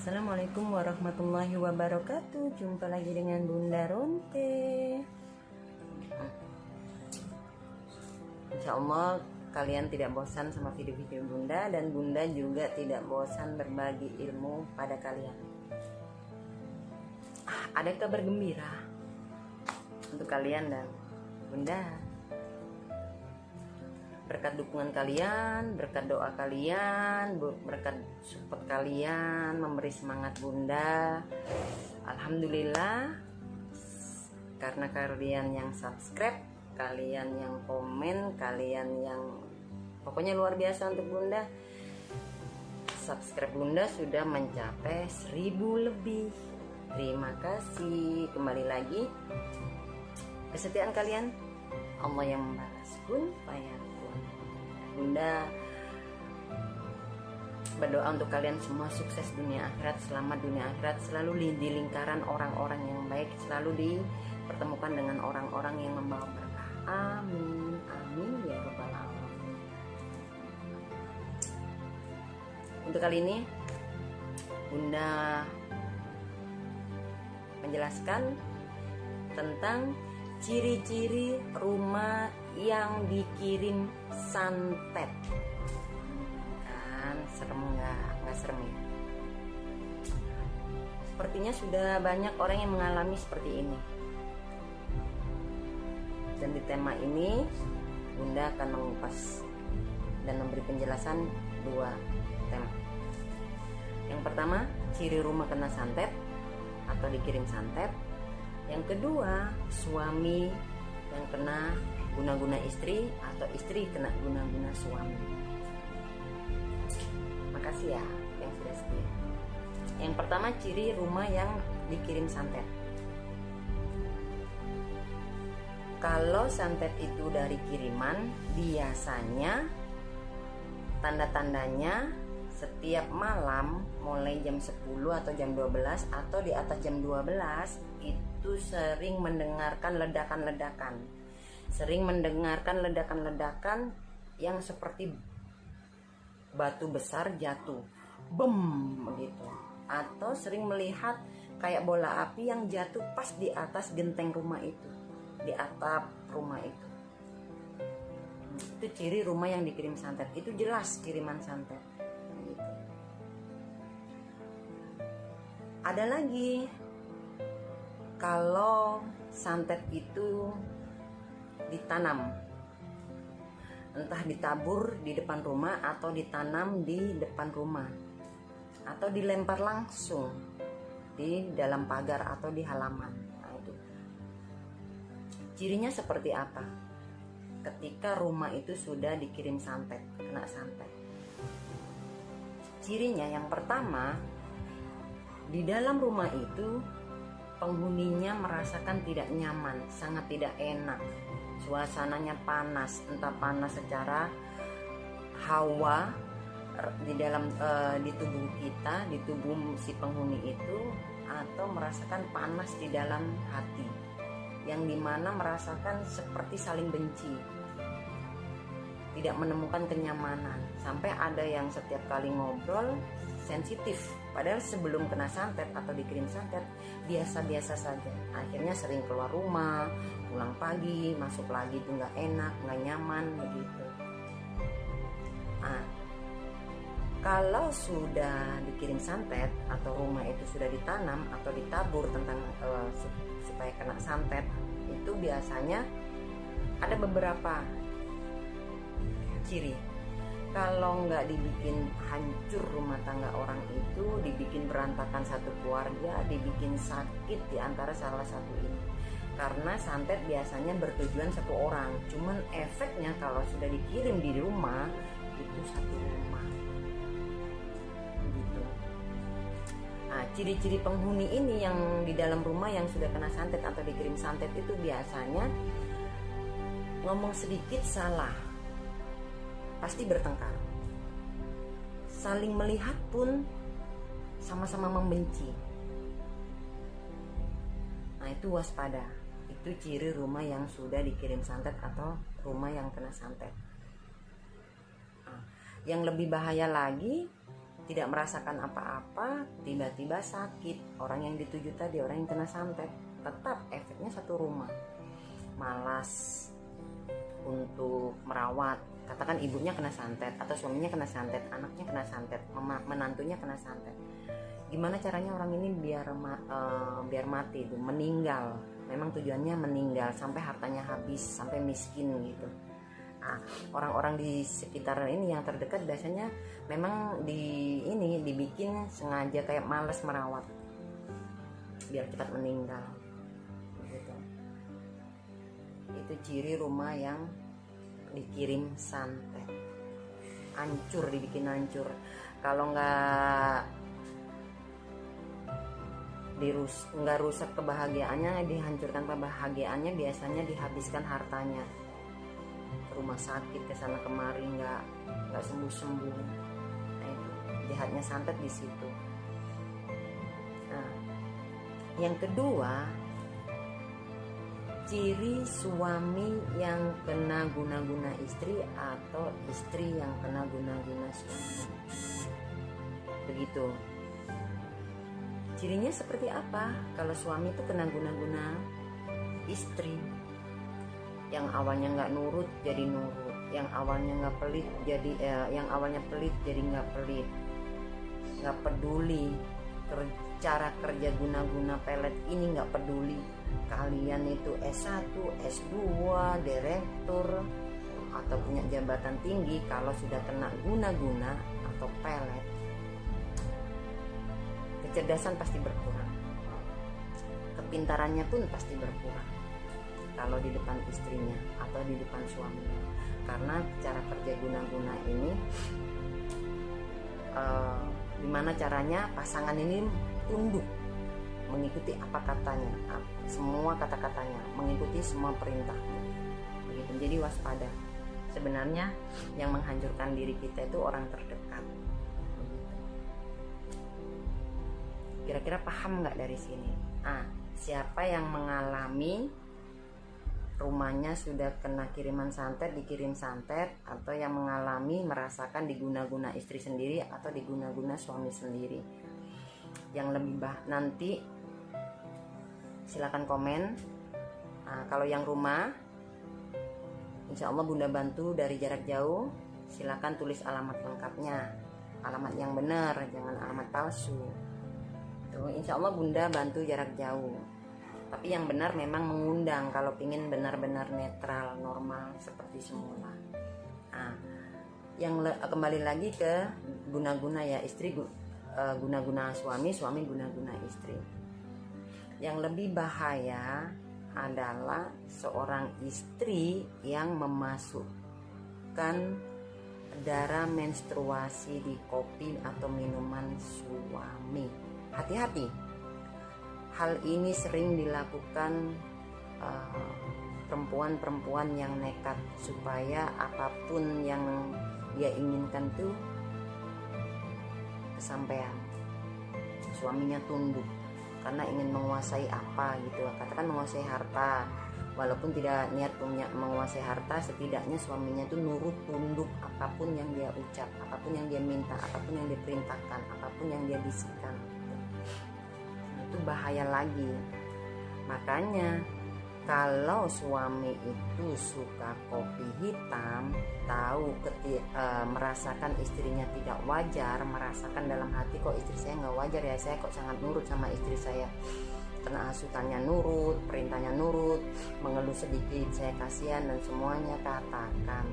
Assalamualaikum warahmatullahi wabarakatuh. Jumpa lagi dengan Bunda Ronte. Insya Allah kalian tidak bosan sama video-video Bunda, dan Bunda juga tidak bosan berbagi ilmu pada kalian. Ada kabar gembira untuk kalian dan Bunda. Berkat dukungan kalian, berkat doa kalian, berkat support kalian, memberi semangat Bunda. Alhamdulillah, karena kalian yang subscribe, kalian yang komen, kalian yang pokoknya luar biasa untuk Bunda. Subscribe Bunda sudah mencapai 1000 lebih. Terima kasih. Kembali lagi, kesetiaan kalian Allah yang membalas pun payah. Bunda berdoa untuk kalian semua sukses dunia akhirat, selamat dunia akhirat, selalu di lingkaran orang-orang yang baik, selalu dipertemukan dengan orang-orang yang membawa berkah. Amin, amin ya rabbal alamin. Untuk kali ini Bunda menjelaskan tentang ciri-ciri rumah yang dikirim santet. Kan serem nggak serem ya? Sepertinya sudah banyak orang yang mengalami seperti ini. Dan di tema ini Bunda akan mengupas dan memberi penjelasan 2 tema. Yang pertama, ciri rumah kena santet atau dikirim santet. Yang kedua, suami yang kena guna-guna istri atau istri kena guna-guna suami. Makasih ya yang sudah setia. Yang pertama, ciri rumah yang dikirim santet. Kalau santet itu dari kiriman, biasanya tanda-tandanya setiap malam mulai jam 10 atau jam 12 atau di atas jam 12 itu sering mendengarkan ledakan-ledakan. Sering mendengarkan ledakan-ledakan yang seperti batu besar jatuh, bem begitu. Atau sering melihat kayak bola api yang jatuh pas di atas genteng rumah itu, di atap rumah itu. Itu ciri rumah yang dikirim santet. Itu jelas kiriman santet. Gitu. Ada lagi, kalau santet itu ditanam, entah ditabur di depan rumah atau ditanam di depan rumah atau dilempar langsung di dalam pagar atau di halaman. Nah, itu cirinya seperti apa ketika rumah itu sudah dikirim santet, kena santet? Cirinya yang pertama, di dalam rumah itu penghuninya merasakan tidak nyaman, sangat tidak enak. Suasananya panas, entah panas secara hawa di dalam di tubuh kita, di tubuh si penghuni itu, atau merasakan panas di dalam hati, yang dimana merasakan seperti saling benci, tidak menemukan kenyamanan. Sampai ada yang setiap kali ngobrol sensitif, padahal sebelum kena santet atau dikirim santet biasa-biasa saja. Akhirnya sering keluar rumah, pulang pagi, masuk lagi itu nggak enak, nggak nyaman begitu. Nah, kalau sudah dikirim santet atau rumah itu sudah ditanam atau ditabur tentang supaya kena santet, itu biasanya ada beberapa ciri. Kalau nggak dibikin hancur rumah tangga orang itu, dibikin berantakan satu keluarga, dibikin sakit di antara salah satu ini. Karena santet biasanya bertujuan satu orang, cuman efeknya kalau sudah dikirim di rumah itu satu rumah. Gitu. Nah, ciri-ciri penghuni ini yang di dalam rumah yang sudah kena santet atau dikirim santet itu biasanya ngomong sedikit salah, pasti bertengkar. Saling melihat pun sama-sama membenci. Nah, itu waspada. Itu ciri rumah yang sudah dikirim santet atau rumah yang kena santet. Nah, yang lebih bahaya lagi, tidak merasakan apa-apa, tiba-tiba sakit. Orang yang dituju tadi, orang yang kena santet, tetap efeknya satu rumah. Malas untuk merawat, katakan ibunya kena santet atau suaminya kena santet, anaknya kena santet, menantunya kena santet. Gimana caranya orang ini biar mati itu, meninggal. Memang tujuannya meninggal sampai hartanya habis, sampai miskin gitu. Nah, orang-orang di sekitar ini yang terdekat biasanya memang dibikin sengaja kayak males merawat biar cepat meninggal gitu. Itu ciri rumah yang dikirim santet, dibikin hancur. Kalau nggak rusak kebahagiaannya, dihancurkan kebahagiaannya, biasanya dihabiskan hartanya, rumah sakit kesana kemari, nggak sembuh. Nah, itu jahatnya santet di situ. Nah, yang kedua, ciri suami yang kena guna-guna istri atau istri yang kena guna-guna suami. Begitu. Cirinya seperti apa? Kalau suami itu kena guna-guna istri, yang awalnya nggak nurut jadi nurut, yang awalnya nggak pelit jadi yang awalnya pelit jadi nggak pelit, nggak peduli cara kerja guna-guna pelet ini, nggak peduli kalian itu S1, S2, direktur atau punya jabatan tinggi. Kalau sudah kena guna-guna atau pelet, kecerdasan pasti berkurang, kepintarannya pun pasti berkurang kalau di depan istrinya atau di depan suaminya. Karena cara kerja guna-guna ini gimana caranya pasangan ini tunduk, mengikuti apa katanya, semua kata-katanya, mengikuti semua perintahnya begitu. Jadi waspada, sebenarnya yang menghancurkan diri kita itu orang terdekat begitu. Kira-kira paham nggak dari sini? Siapa yang mengalami rumahnya sudah kena kiriman santet, dikirim santet, atau yang mengalami merasakan diguna-guna istri sendiri atau diguna-guna suami sendiri, yang lebih nanti silakan komen. Kalau yang rumah, insya Allah Bunda bantu dari jarak jauh. Silakan tulis alamat lengkapnya, alamat yang benar, jangan alamat palsu. Tuh, insya Allah Bunda bantu jarak jauh. Tapi yang benar memang mengundang kalau ingin benar-benar netral, normal seperti semula. Yang kembali lagi ke guna-guna ya, istri guna-guna suami, suami guna-guna istri. Yang lebih bahaya adalah seorang istri yang memasukkan darah menstruasi di kopi atau minuman suami. Hati-hati. Hal ini sering dilakukan perempuan-perempuan yang nekat supaya apapun yang dia inginkan tuh kesampaian. Suaminya tunduk karena ingin menguasai apa gitu, katakan menguasai harta. Walaupun tidak niat punya menguasai harta, setidaknya suaminya tuh nurut, tunduk apapun yang dia ucap, apapun yang dia minta, apapun yang diperintahkan, apapun yang dia bisikan. Itu bahaya lagi. Makanya kalau suami itu suka kopi hitam, tahu merasakan istrinya tidak wajar, merasakan dalam hati kok istri saya nggak wajar ya, saya kok sangat nurut sama istri saya, kena hasutannya nurut, perintahnya nurut, mengeluh sedikit saya kasihan dan semuanya, katakan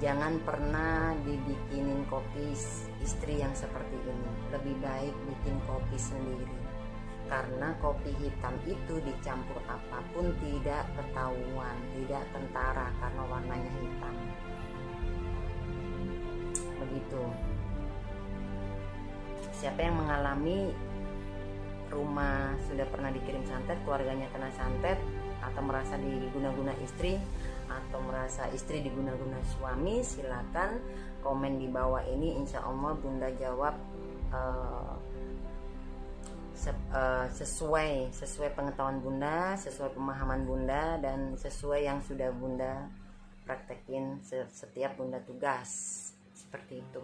jangan pernah dibikinin kopi istri yang seperti ini. Lebih baik bikin kopi sendiri, karena kopi hitam itu dicampur apapun tidak ketahuan, tidak kentara karena warnanya hitam begitu. Siapa yang mengalami rumah sudah pernah dikirim santet, keluarganya kena santet, atau merasa diguna-guna istri, atau merasa istri diguna-guna suami, silakan komen di bawah ini. Insya Allah Bunda jawab sesuai pengetahuan Bunda, sesuai pemahaman Bunda, dan sesuai yang sudah Bunda praktekin setiap Bunda tugas, seperti itu.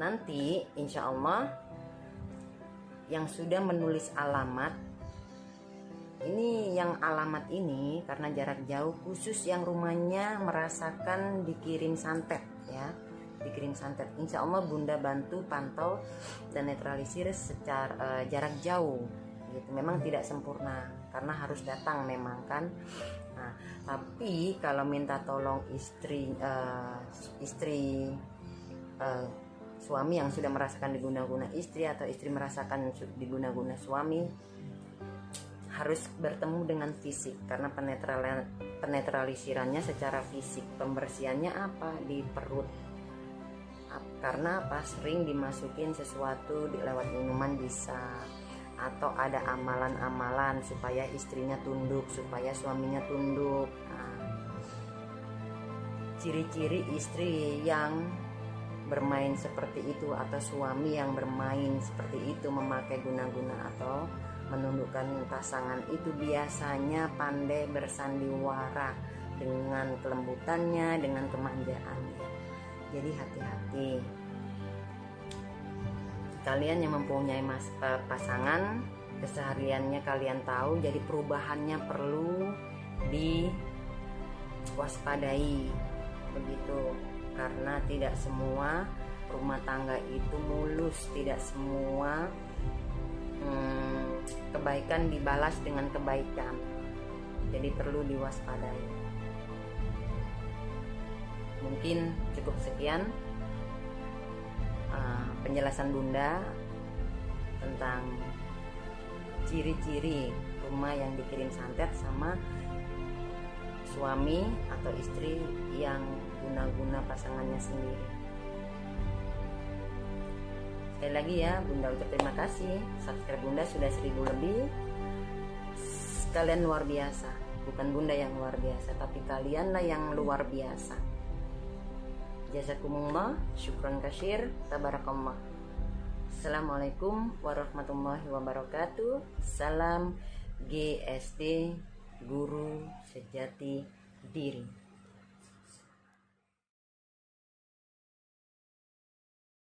Nanti insya Allah yang sudah menulis alamat ini, yang alamat ini karena jarak jauh, khusus yang rumahnya merasakan dikirim santet ya, dikirim santet, insya Allah Bunda bantu pantau dan netralisir secara jarak jauh gitu. Memang tidak sempurna karena harus datang memang kan. Nah, tapi kalau minta tolong istri suami yang sudah merasakan diguna-guna istri, atau istri merasakan diguna-guna suami, harus bertemu dengan fisik karena penetralisirannya secara fisik. Pembersihannya apa? Di perut. Karena apa? Sering dimasukin sesuatu lewat minuman bisa, atau ada amalan-amalan supaya istrinya tunduk, supaya suaminya tunduk. Nah, ciri-ciri istri yang bermain seperti itu atau suami yang bermain seperti itu, memakai guna-guna atau menundukkan pasangan, itu biasanya pandai bersandiwara dengan kelembutannya, dengan kemanjaannya. Jadi hati-hati. Kalian yang mempunyai pasangan, kesehariannya kalian tahu, jadi perubahannya perlu diwaspadai begitu. Karena tidak semua rumah tangga itu mulus, tidak semua kebaikan dibalas dengan kebaikan, jadi perlu diwaspadai. Mungkin cukup sekian penjelasan Bunda tentang ciri-ciri rumah yang dikirim santet sama suami atau istri yang guna-guna pasangannya sendiri. Sekali lagi ya, Bunda ucap terima kasih. Subscribe Bunda sudah 1000 lebih. Kalian luar biasa. Bukan Bunda yang luar biasa, tapi kalianlah yang luar biasa. Jazakumullah, syukran katsir, tabarakallah. Assalamualaikum warahmatullahi wabarakatuh. Salam GSD, Guru Sejati Diri.